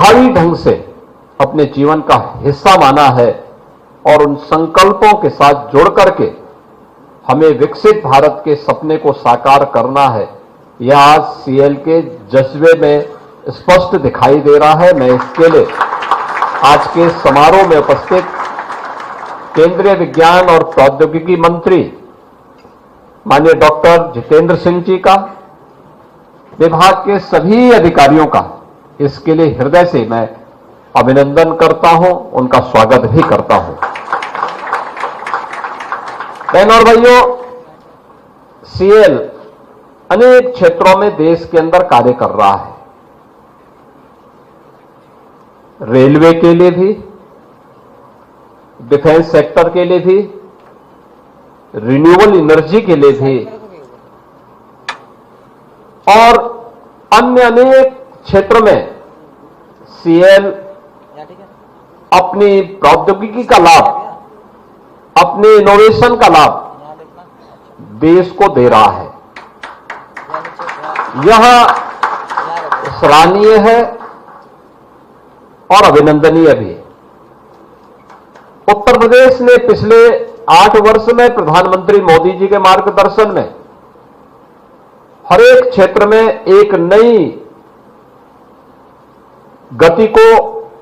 प्रभावी ढंग से अपने जीवन का हिस्सा माना है और उन संकल्पों के साथ जुड़ करके हमें विकसित भारत के सपने को साकार करना है। यह आज सीएल के जज्बे में स्पष्ट दिखाई दे रहा है। मैं इसके लिए आज के समारोह में उपस्थित केंद्रीय विज्ञान और प्रौद्योगिकी मंत्री माननीय डॉक्टर जितेंद्र सिंह जी का, विभाग के सभी अधिकारियों का इसके लिए हृदय से मैं अभिनंदन करता हूं, उनका स्वागत भी करता हूं। बहनों और भाइयों, सीएल अनेक क्षेत्रों में देश के अंदर कार्य कर रहा है। रेलवे के लिए भी, डिफेंस सेक्टर के लिए भी, रिन्यूएबल एनर्जी के लिए भी और अन्य अनेक क्षेत्र में सीएल अपनी प्रौद्योगिकी का लाभ, अपने इनोवेशन का लाभ देश को दे रहा है। यह सराहनीय है और अभिनंदनीय भी। उत्तर प्रदेश ने पिछले 8 वर्ष में प्रधानमंत्री मोदी जी के मार्गदर्शन में हर एक क्षेत्र में एक नई गति को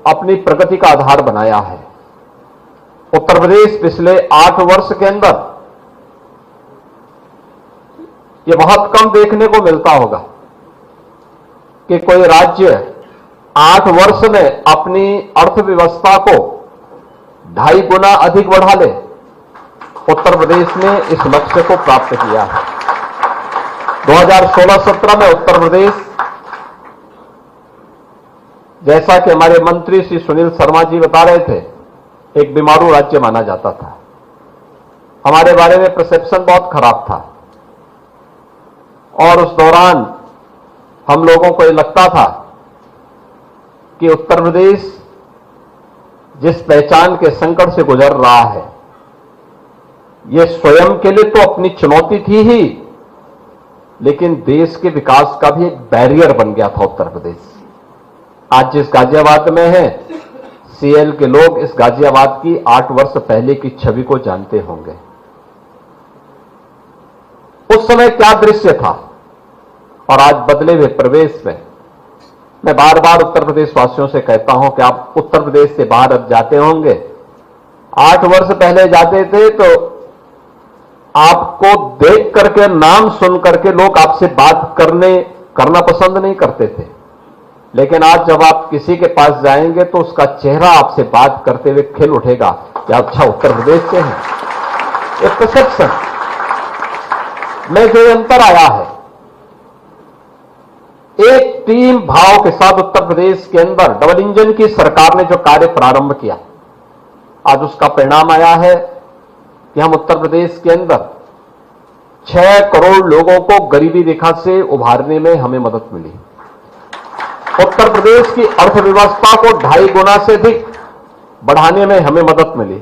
अपनी प्रगति का आधार बनाया है। उत्तर प्रदेश पिछले 8 वर्ष के अंदर, यह बहुत कम देखने को मिलता होगा कि कोई राज्य 8 वर्ष में अपनी अर्थव्यवस्था को 2.5 गुना अधिक बढ़ा ले। उत्तर प्रदेश ने इस लक्ष्य को प्राप्त किया है। 2016-17 में उत्तर प्रदेश, जैसा कि हमारे मंत्री श्री सुनील शर्मा जी बता रहे थे, एक बीमारू राज्य माना जाता था। हमारे बारे में परसेप्शन बहुत खराब था और उस दौरान हम लोगों को यह लगता था कि उत्तर प्रदेश जिस पहचान के संकट से गुजर रहा है, यह स्वयं के लिए तो अपनी चुनौती थी ही, लेकिन देश के विकास का भी एक बैरियर बन गया था उत्तर प्रदेश। आज जिस गाजियाबाद में है, सीएल के लोग इस गाजियाबाद की 8 वर्ष पहले की छवि को जानते होंगे। उस समय क्या दृश्य था और आज बदले हुए प्रवेश में मैं बार बार उत्तर प्रदेश वासियों से कहता हूं कि आप उत्तर प्रदेश से बाहर अब जाते होंगे। 8 वर्ष पहले जाते थे तो आपको देख करके, नाम सुन करके लोग आपसे बात करना पसंद नहीं करते थे, लेकिन आज जब आप किसी के पास जाएंगे तो उसका चेहरा आपसे बात करते हुए खिल उठेगा कि अच्छा उत्तर प्रदेश से हैं। एक परसेप्शन में जो अंतर आया है, एक टीम भाव के साथ उत्तर प्रदेश के अंदर डबल इंजन की सरकार ने जो कार्य प्रारंभ किया, आज उसका परिणाम आया है कि हम उत्तर प्रदेश के अंदर 6 करोड़ लोगों को गरीबी रेखा से उभारने में हमें मदद मिली। उत्तर प्रदेश की अर्थव्यवस्था को 2.5 गुना से अधिक बढ़ाने में हमें मदद मिली।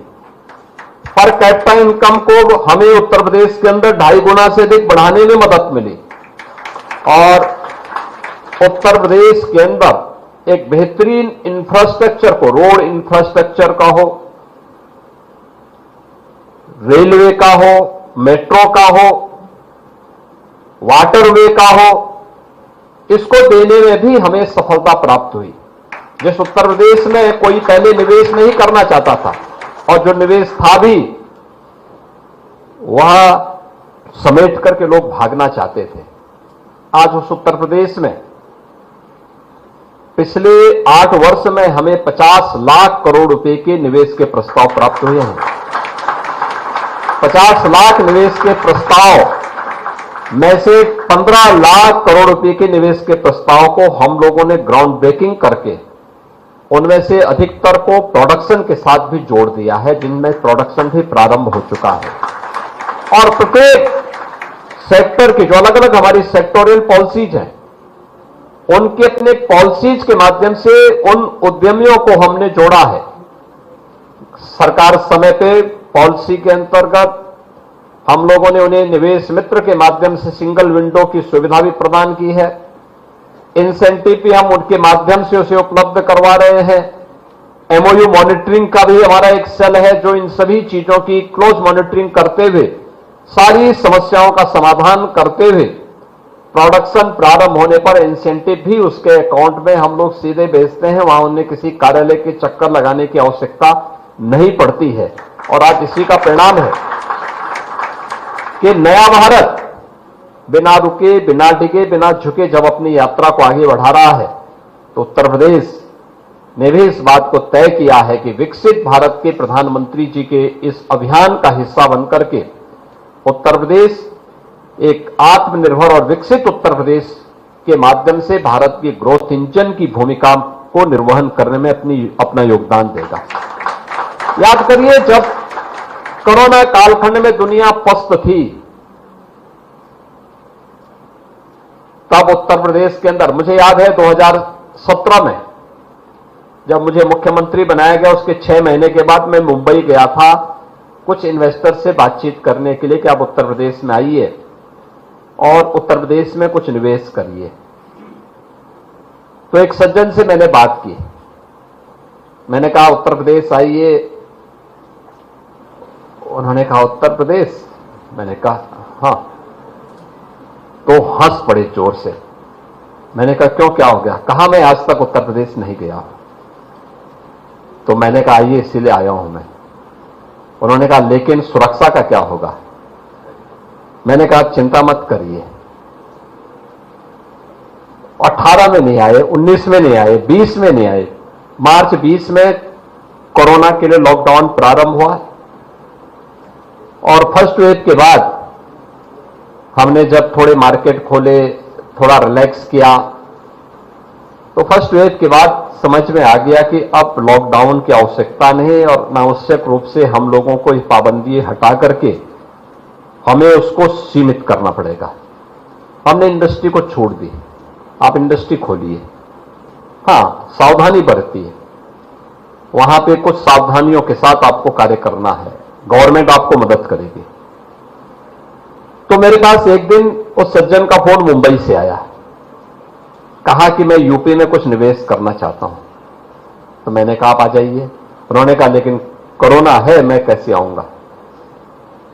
पर कैपिटा इनकम को हमें उत्तर प्रदेश के अंदर 2.5 गुना से अधिक बढ़ाने में मदद मिली और उत्तर प्रदेश के अंदर एक बेहतरीन इंफ्रास्ट्रक्चर को, रोड इंफ्रास्ट्रक्चर का हो, रेलवे का हो, मेट्रो का हो, वाटरवे का हो, इसको देने में भी हमें सफलता प्राप्त हुई। जिस उत्तर प्रदेश में कोई पहले निवेश नहीं करना चाहता था और जो निवेश था भी वह समेट करके लोग भागना चाहते थे, आज उस उत्तर प्रदेश में पिछले 8 वर्ष में हमें 50 लाख करोड़ रुपए के निवेश के प्रस्ताव प्राप्त हुए हैं। 50 लाख निवेश के प्रस्ताव में से 15 लाख करोड़ रुपए के निवेश के प्रस्ताव को हम लोगों ने ग्राउंड ब्रेकिंग करके उनमें से अधिकतर को प्रोडक्शन के साथ भी जोड़ दिया है, जिनमें प्रोडक्शन भी प्रारंभ हो चुका है। और प्रत्येक सेक्टर की जो अलग अलग हमारी सेक्टोरियल पॉलिसीज हैं, उनके अपने पॉलिसीज के माध्यम से उन उद्यमियों को हमने जोड़ा है। सरकार समय पे पॉलिसी के अंतर्गत हम लोगों ने उन्हें निवेश मित्र के माध्यम से सिंगल विंडो की सुविधा भी प्रदान की है। इंसेंटिव भी हम उनके माध्यम से उसे उपलब्ध करवा रहे हैं। एमओयू मॉनिटरिंग का भी हमारा एक सेल है जो इन सभी चीजों की क्लोज मॉनिटरिंग करते हुए, सारी समस्याओं का समाधान करते हुए, प्रोडक्शन प्रारंभ होने पर इंसेंटिव भी उसके अकाउंट में हम लोग सीधे भेजते हैं। वहां उन्हें किसी कार्यालय के चक्कर लगाने की आवश्यकता नहीं पड़ती है। और आज इसी का परिणाम है कि नया भारत बिना रुके, बिना डिगे, बिना झुके जब अपनी यात्रा को आगे बढ़ा रहा है, तो उत्तर प्रदेश ने भी इस बात को तय किया है कि विकसित भारत के प्रधानमंत्री जी के इस अभियान का हिस्सा बनकर के उत्तर प्रदेश एक आत्मनिर्भर और विकसित उत्तर प्रदेश के माध्यम से भारत की ग्रोथ इंजन की भूमिका को निर्वहन करने में अपना योगदान देगा। याद करिए, जब कोरोना कालखंड में दुनिया पस्त थी, तब उत्तर प्रदेश के अंदर, मुझे याद है 2017 में जब मुझे मुख्यमंत्री बनाया गया, उसके 6 महीने के बाद मैं मुंबई गया था कुछ इन्वेस्टर से बातचीत करने के लिए कि आप उत्तर प्रदेश में आइए और उत्तर प्रदेश में कुछ निवेश करिए। तो एक सज्जन से मैंने बात की, मैंने कहा उत्तर प्रदेश आइए। उन्होंने कहा उत्तर प्रदेश? मैंने कहा हां। तो हंस पड़े जोर से। मैंने कहा क्यों, क्या हो गया? कहा मैं आज तक उत्तर प्रदेश नहीं गया। तो मैंने कहा आइए, इसीलिए आया हूं मैं। उन्होंने कहा लेकिन सुरक्षा का क्या होगा? मैंने कहा चिंता मत करिए। 18 में नहीं आए, 19 में नहीं आए, 20 में नहीं आए, मार्च 20 में कोरोना के लिए लॉकडाउन प्रारंभ हुआ और फर्स्ट वेव के बाद हमने जब थोड़े मार्केट खोले, थोड़ा रिलैक्स किया, तो फर्स्ट वेव के बाद समझ में आ गया कि अब लॉकडाउन की आवश्यकता नहीं और अनावश्यक रूप से हम लोगों को ये पाबंदी हटा करके हमें उसको सीमित करना पड़ेगा। हमने इंडस्ट्री को छोड़ दी, आप इंडस्ट्री खोलिए। हां, सावधानी बरतिए, वहां पे कुछ सावधानियों के साथ आपको कार्य करना है, गवर्नमेंट आपको मदद करेगी। तो मेरे पास एक दिन उस सज्जन का फोन मुंबई से आया, कहा कि मैं यूपी में कुछ निवेश करना चाहता हूं। तो मैंने कहा आप आ जाइए। उन्होंने कहा लेकिन कोरोना है, मैं कैसे आऊंगा?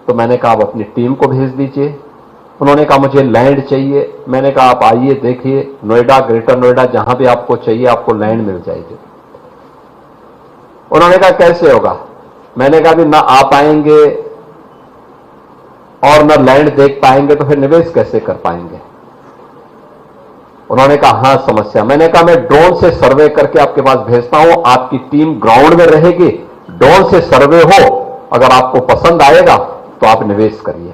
तो मैंने कहा आप अपनी टीम को भेज दीजिए। उन्होंने कहा मुझे लैंड चाहिए। मैंने कहा आप आइए, देखिए नोएडा, ग्रेटर नोएडा, जहां भी आपको चाहिए आपको लैंड मिल जाएगी। उन्होंने कहा कैसे होगा? मैंने कहा भी ना आप पाएंगे और न लैंड देख पाएंगे तो फिर निवेश कैसे कर पाएंगे? उन्होंने कहा हां समस्या। मैंने कहा मैं ड्रोन से सर्वे करके आपके पास भेजता हूं, आपकी टीम ग्राउंड में रहेगी, ड्रोन से सर्वे हो, अगर आपको पसंद आएगा तो आप निवेश करिए।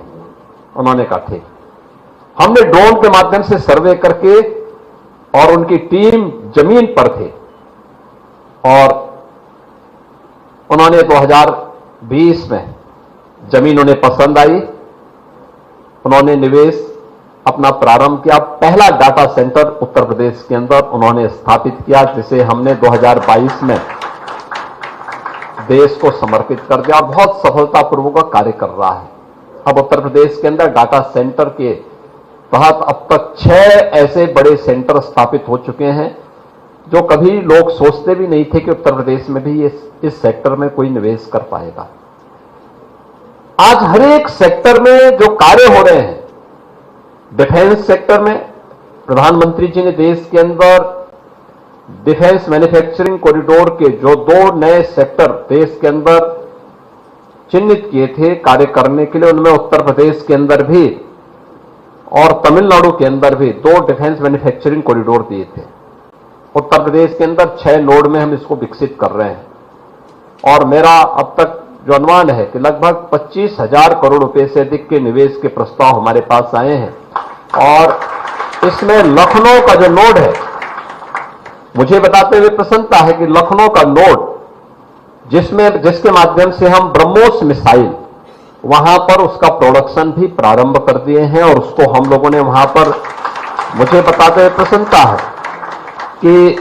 उन्होंने कहा ठीक। हमने ड्रोन के माध्यम से सर्वे करके, और उनकी टीम जमीन पर थे, और उन्होंने 2020 में जमीन उन्हें पसंद आई, उन्होंने निवेश अपना प्रारंभ किया। पहला डाटा सेंटर उत्तर प्रदेश के अंदर उन्होंने स्थापित किया, जिसे हमने 2022 में देश को समर्पित कर दिया। बहुत सफलतापूर्वक कार्य कर रहा है। अब उत्तर प्रदेश के अंदर डाटा सेंटर के तहत अब तक 6 ऐसे बड़े सेंटर स्थापित हो चुके हैं जो कभी लोग सोचते भी नहीं थे कि उत्तर प्रदेश में भी इस सेक्टर में कोई निवेश कर पाएगा। आज हर एक सेक्टर में जो कार्य हो रहे हैं, डिफेंस सेक्टर में प्रधानमंत्री जी ने देश के अंदर डिफेंस मैन्युफैक्चरिंग कॉरिडोर के जो 2 नए सेक्टर देश के अंदर चिन्हित किए थे कार्य करने के लिए, उनमें उत्तर प्रदेश के अंदर भी और तमिलनाडु के अंदर भी 2 डिफेंस मैन्युफैक्चरिंग कॉरिडोर दिए थे। उत्तर प्रदेश के अंदर 6 नोड में हम इसको विकसित कर रहे हैं, और मेरा अब तक जो अनुमान है कि लगभग 25,000 करोड़ रुपए से अधिक के निवेश के प्रस्ताव हमारे पास आए हैं। और इसमें लखनऊ का जो नोड है, मुझे बताते हुए प्रसन्नता है कि लखनऊ का नोड जिसके माध्यम से हम ब्रह्मोस मिसाइल, वहां पर उसका प्रोडक्शन भी प्रारंभ कर दिए हैं, और उसको हम लोगों ने वहां पर, मुझे बताते हुए प्रसन्नता है कि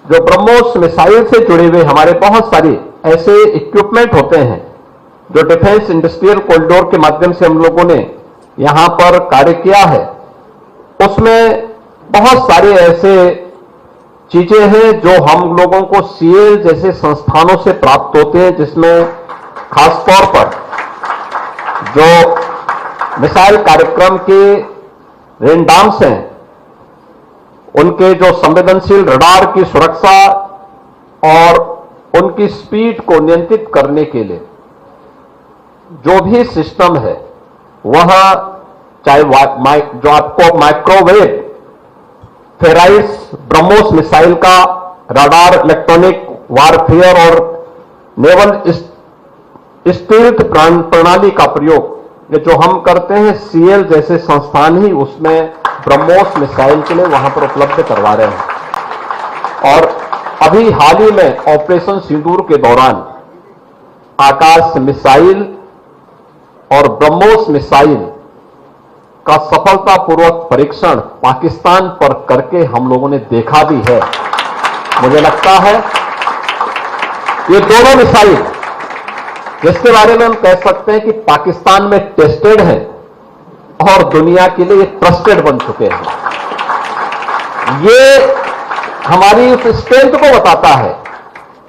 जो ब्रह्मोस मिसाइल से जुड़े हुए हमारे बहुत सारे ऐसे इक्विपमेंट होते हैं जो डिफेंस इंडस्ट्रियल कॉरिडोर के माध्यम से हम लोगों ने यहां पर कार्य किया है, उसमें बहुत सारे ऐसे चीजें हैं जो हम लोगों को सीएल जैसे संस्थानों से प्राप्त होते हैं, जिसमें खासतौर पर जो मिसाइल कार्यक्रम के रेनडाम्स हैं, उनके जो संवेदनशील रडार की सुरक्षा और उनकी स्पीड को नियंत्रित करने के लिए जो भी सिस्टम है, वह चाहे जो आपको माइक्रोवेव फेराइस ब्रह्मोस मिसाइल का रडार, इलेक्ट्रॉनिक वारफेयर और नेवल स्टील्थ प्रणाली का प्रयोग, ये जो हम करते हैं, सीएल जैसे संस्थान ही उसमें ब्रह्मोस मिसाइल के लिए वहां पर उपलब्ध करवा रहे हैं। और अभी हाल ही में ऑपरेशन सिंदूर के दौरान आकाश मिसाइल और ब्रह्मोस मिसाइल का सफलतापूर्वक परीक्षण पाकिस्तान पर करके हम लोगों ने देखा भी है। मुझे लगता है ये दोनों मिसाइल, जिसके बारे में हम कह सकते हैं कि पाकिस्तान में टेस्टेड है और दुनिया के लिए ट्रस्टेड बन चुके हैं, ये हमारी उस स्ट्रेंथ को बताता है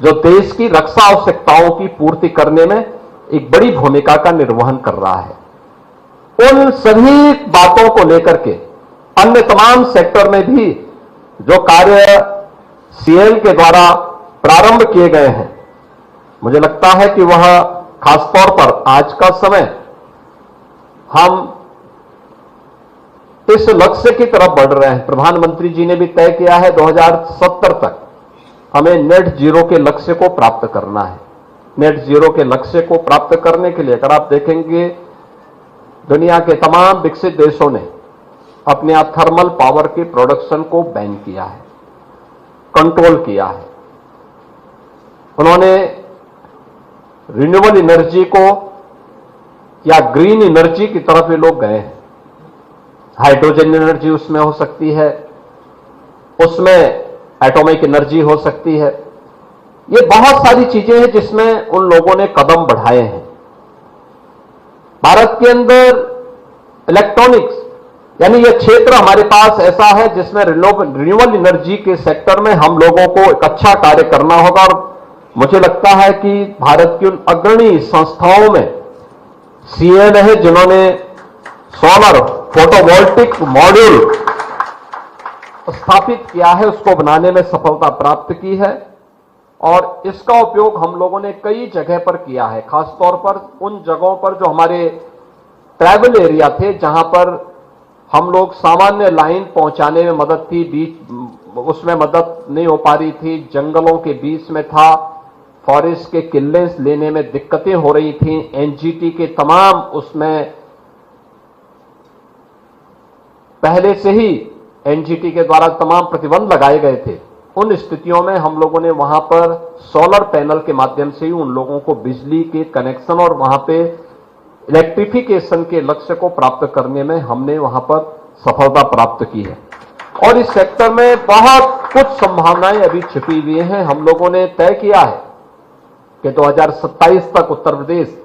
जो देश की रक्षा आवश्यकताओं की पूर्ति करने में एक बड़ी भूमिका का निर्वहन कर रहा है। उन सभी बातों को लेकर के अन्य तमाम सेक्टर में भी जो कार्य सीएल के द्वारा प्रारंभ किए गए हैं, मुझे लगता है कि वह खासतौर पर आज का समय हम इस लक्ष्य की तरफ बढ़ रहे हैं। प्रधानमंत्री जी ने भी तय किया है 2070 तक हमें नेट जीरो के लक्ष्य को प्राप्त करना है। नेट जीरो के लक्ष्य को प्राप्त करने के लिए अगर आप देखेंगे, दुनिया के तमाम विकसित देशों ने अपने यहां थर्मल पावर के प्रोडक्शन को बैन किया है, कंट्रोल किया है। उन्होंने रिन्यूएबल एनर्जी को या ग्रीन एनर्जी की तरफ ये लोग गए हैं। हाइड्रोजन एनर्जी उसमें हो सकती है, उसमें एटॉमिक एनर्जी हो सकती है। ये बहुत सारी चीजें हैं जिसमें उन लोगों ने कदम बढ़ाए हैं। भारत के अंदर इलेक्ट्रॉनिक्स यानी यह क्षेत्र हमारे पास ऐसा है जिसमें रिन्यूएबल एनर्जी के सेक्टर में हम लोगों को एक अच्छा कार्य करना होगा। और मुझे लगता है कि भारत की उन अग्रणी संस्थाओं में सीएल है, जिन्होंने सोलर फोटोवोल्टिक मॉड्यूल स्थापित किया है, उसको बनाने में सफलता प्राप्त की है। और इसका उपयोग हम लोगों ने कई जगह पर किया है, खासतौर पर उन जगहों पर जो हमारे ट्राइबल एरिया थे, जहां पर हम लोग सामान्य लाइन पहुंचाने में मदद थी, बीच उसमें मदद नहीं हो पा रही थी, जंगलों के बीच में था, फॉरेस्ट के किले लेने में दिक्कतें हो रही थी, एनजीटी के तमाम उसमें पहले से ही एनजीटी के द्वारा तमाम प्रतिबंध लगाए गए थे। उन स्थितियों में हम लोगों ने वहां पर सोलर पैनल के माध्यम से ही उन लोगों को बिजली के कनेक्शन और वहां पे इलेक्ट्रिफिकेशन के लक्ष्य को प्राप्त करने में हमने वहां पर सफलता प्राप्त की है। और इस सेक्टर में बहुत कुछ संभावनाएं अभी छिपी हुई हैं। हम लोगों ने तय किया है कि 2027 तक उत्तर प्रदेश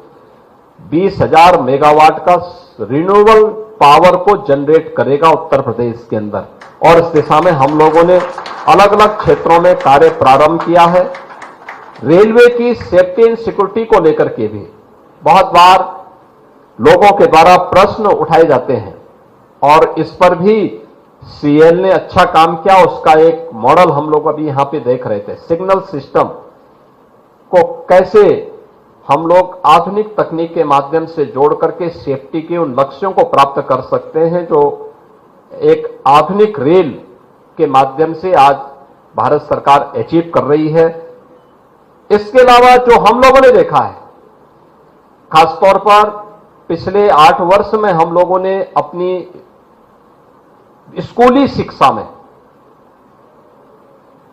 20,000 मेगावाट का रिन्यूएबल पावर को जनरेट करेगा उत्तर प्रदेश के अंदर। और इस दिशा में हम लोगों ने अलग अलग क्षेत्रों में कार्य प्रारंभ किया है। रेलवे की सेफ्टी एंड सिक्योरिटी को लेकर के भी बहुत बार लोगों के द्वारा प्रश्न उठाए जाते हैं और इस पर भी सीएल ने अच्छा काम किया। उसका एक मॉडल हम लोग अभी यहां पे देख रहे थे। सिग्नल सिस्टम को कैसे हम लोग आधुनिक तकनीक के माध्यम से जोड़ करके सेफ्टी के उन लक्ष्यों को प्राप्त कर सकते हैं जो एक आधुनिक रेल के माध्यम से आज भारत सरकार अचीव कर रही है। इसके अलावा जो हम लोगों ने देखा है, खासतौर पर पिछले 8 वर्ष में हम लोगों ने अपनी स्कूली शिक्षा में,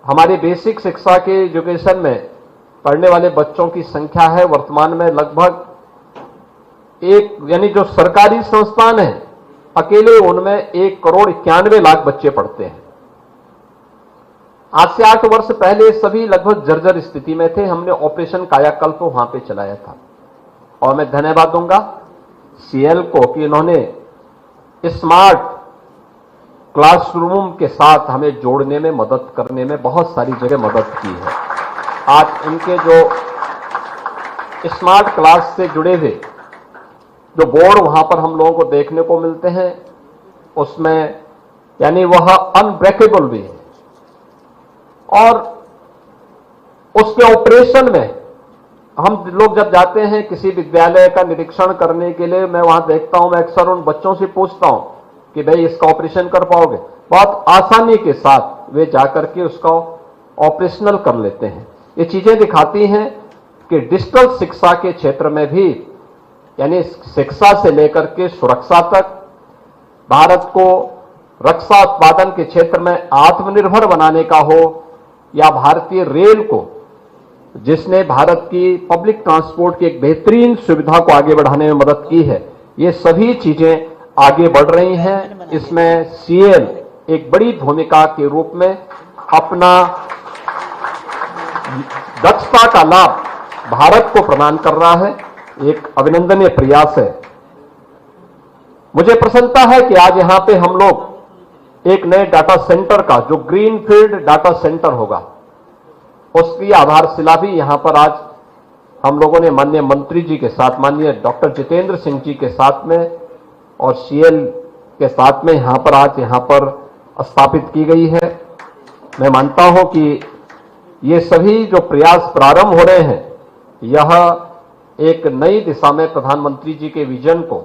हमारी बेसिक शिक्षा के एजुकेशन में पढ़ने वाले बच्चों की संख्या है वर्तमान में लगभग यानी जो सरकारी संस्थान है अकेले उनमें 1,91,00,000 बच्चे पढ़ते हैं। आज से 8 वर्ष पहले सभी लगभग जर्जर स्थिति में थे। हमने ऑपरेशन कायाकल्प वहां पे चलाया था और मैं धन्यवाद दूंगा सीएल को कि इन्होंने स्मार्ट क्लासरूम के साथ हमें जोड़ने में, मदद करने में बहुत सारी जगह मदद की है। आज इनके जो स्मार्ट क्लास से जुड़े हुए जो बोर्ड वहां पर हम लोगों को देखने को मिलते हैं, उसमें यानी वह अनब्रेकेबल भी है। और उसके ऑपरेशन में हम लोग जब जाते हैं किसी विद्यालय का निरीक्षण करने के लिए, मैं वहां देखता हूं, मैं अक्सर उन बच्चों से पूछता हूं कि भाई इसका ऑपरेशन कर पाओगे? बहुत आसानी के साथ वे जाकर के उसका ऑपरेशनल कर लेते हैं। ये चीजें दिखाती हैं कि डिजिटल शिक्षा के क्षेत्र में भी, यानी शिक्षा से लेकर के सुरक्षा तक, भारत को रक्षा उत्पादन के क्षेत्र में आत्मनिर्भर बनाने का हो, या भारतीय रेल को, जिसने भारत की पब्लिक ट्रांसपोर्ट की एक बेहतरीन सुविधा को आगे बढ़ाने में मदद की है, ये सभी चीजें आगे बढ़ रही हैं। इसमें सीएल एक बड़ी भूमिका के रूप में अपना दक्षता का लाभ भारत को प्रदान कर रहा है। एक अभिनंदनीय प्रयास है। मुझे प्रसन्नता है कि आज यहां पे हम लोग एक नए डाटा सेंटर का, जो ग्रीनफील्ड डाटा सेंटर होगा, उसकी आधारशिला भी यहां पर आज हम लोगों ने माननीय मंत्री जी के साथ, माननीय डॉक्टर जितेंद्र सिंह जी के साथ में और सीएल के साथ में यहां पर आज यहां पर स्थापित की गई है। मैं मानता हूं कि ये सभी जो प्रयास प्रारंभ हो रहे हैं, यह एक नई दिशा में प्रधानमंत्री जी के विजन को,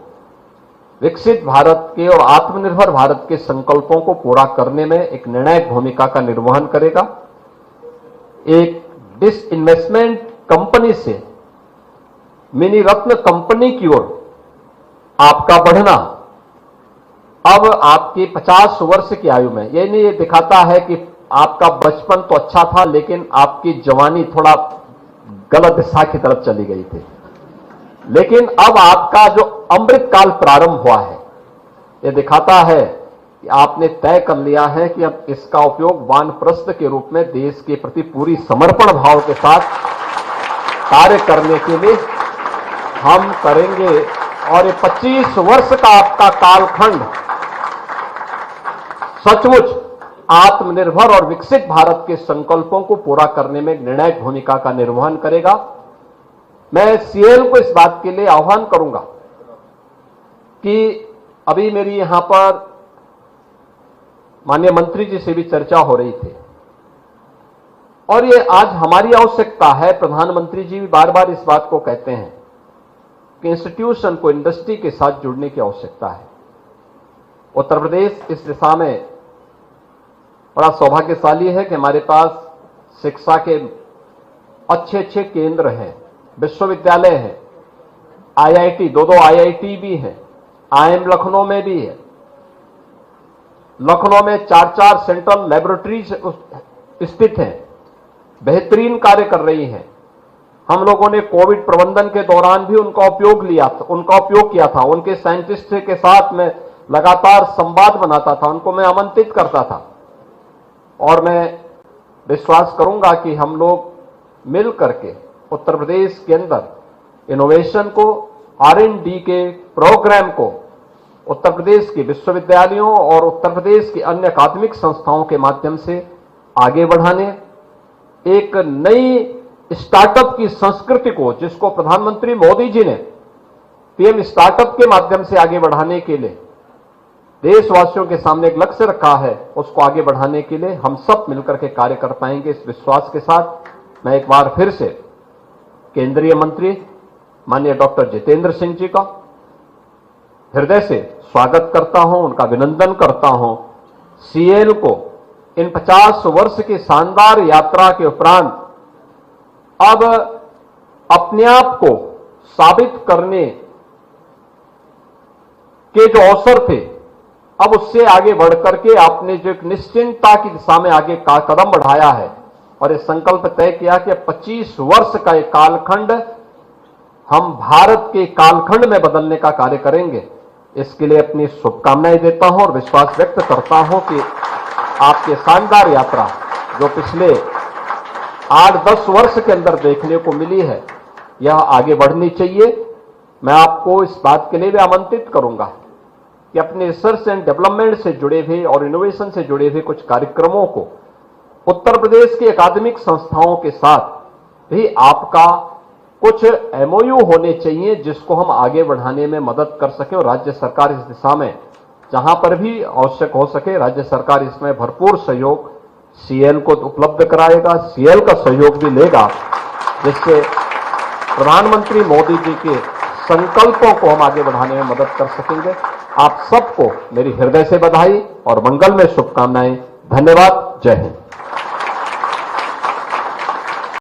विकसित भारत के और आत्मनिर्भर भारत के संकल्पों को पूरा करने में एक निर्णायक भूमिका का निर्वहन करेगा। एक डिसइन्वेस्टमेंट कंपनी से मिनी रत्न कंपनी की ओर आपका बढ़ना, अब आपकी 50 वर्ष की आयु में, ये नहीं, ये दिखाता है कि आपका बचपन तो अच्छा था लेकिन आपकी जवानी थोड़ा गलत दिशा की तरफ चली गई थी, लेकिन अब आपका जो अमृत काल प्रारंभ हुआ है, ये दिखाता है कि आपने तय कर लिया है कि अब इसका उपयोग वानप्रस्थ के रूप में देश के प्रति पूरी समर्पण भाव के साथ कार्य करने के लिए हम करेंगे। और ये 25 वर्ष का आपका कालखंड सचमुच आत्मनिर्भर और विकसित भारत के संकल्पों को पूरा करने में निर्णायक भूमिका का निर्वहन करेगा। मैं सीएल को इस बात के लिए आह्वान करूंगा कि अभी मेरी यहां पर माननीय मंत्री जी से भी चर्चा हो रही थी, और ये आज हमारी आवश्यकता है। प्रधानमंत्री जी भी बार बार इस बात को कहते हैं कि इंस्टीट्यूशन को इंडस्ट्री के साथ जुड़ने की आवश्यकता है। उत्तर प्रदेश इस दिशा में बड़ा सौभाग्यशाली है कि हमारे पास शिक्षा के अच्छे अच्छे केंद्र हैं, विश्वविद्यालय हैं, आईआईटी, दो आईआईटी भी हैं, आईएम लखनऊ में भी है। लखनऊ में 4 सेंट्रल लेबोरेटरीज स्थित हैं, बेहतरीन कार्य कर रही हैं। हम लोगों ने कोविड प्रबंधन के दौरान भी उनका उपयोग किया था। उनके साइंटिस्ट के साथ में लगातार संवाद बनाता था, उनको मैं आमंत्रित करता था, और मैं विश्वास करूंगा कि हम लोग मिल करके उत्तर प्रदेश के अंदर इनोवेशन को, R&D के प्रोग्राम को उत्तर प्रदेश के विश्वविद्यालयों और उत्तर प्रदेश की अन्य अकादमिक संस्थाओं के माध्यम से आगे बढ़ाने, एक नई स्टार्टअप की संस्कृति को, जिसको प्रधानमंत्री मोदी जी ने पीएम स्टार्टअप के माध्यम से आगे बढ़ाने के लिए देशवासियों के सामने एक लक्ष्य रखा है, उसको आगे बढ़ाने के लिए हम सब मिलकर के कार्य कर पाएंगे। इस विश्वास के साथ मैं एक बार फिर से केंद्रीय मंत्री माननीय डॉक्टर जितेंद्र सिंह जी का हृदय से स्वागत करता हूं, उनका अभिनंदन करता हूं। सीएल को इन 50 वर्ष की शानदार यात्रा के उपरांत अब अपने आप को साबित करने के जो अवसर थे, अब उससे आगे बढ़कर के आपने जो एक निश्चिंतता की दिशा में आगे का कदम बढ़ाया है और ये संकल्प तय किया कि 25 वर्ष का एक कालखंड हम भारत के कालखंड में बदलने का कार्य करेंगे। इसके लिए अपनी शुभकामनाएं देता हूं और विश्वास व्यक्त करता हूं कि आपकी शानदार यात्रा जो पिछले 8-10 वर्ष के अंदर देखने को मिली है, यह आगे बढ़नी चाहिए। मैं आपको इस बात के लिए भी आमंत्रित करूंगा कि अपने रिसर्च एंड डेवलपमेंट से जुड़े हुए और इनोवेशन से जुड़े हुए कुछ कार्यक्रमों को उत्तर प्रदेश की अकादमिक संस्थाओं के साथ भी आपका कुछ एमओयू होने चाहिए, जिसको हम आगे बढ़ाने में मदद कर सके। और राज्य सरकार इस दिशा में जहां पर भी आवश्यक हो सके, राज्य सरकार इसमें भरपूर सहयोग सीएल को उपलब्ध कराएगा, सीएल का सहयोग भी लेगा, जिससे प्रधानमंत्री मोदी जी के संकल्पों को हम आगे बढ़ाने में मदद कर सकेंगे। आप सबको मेरी हृदय से बधाई और मंगल में शुभकामनाएं। धन्यवाद। जय हिंद।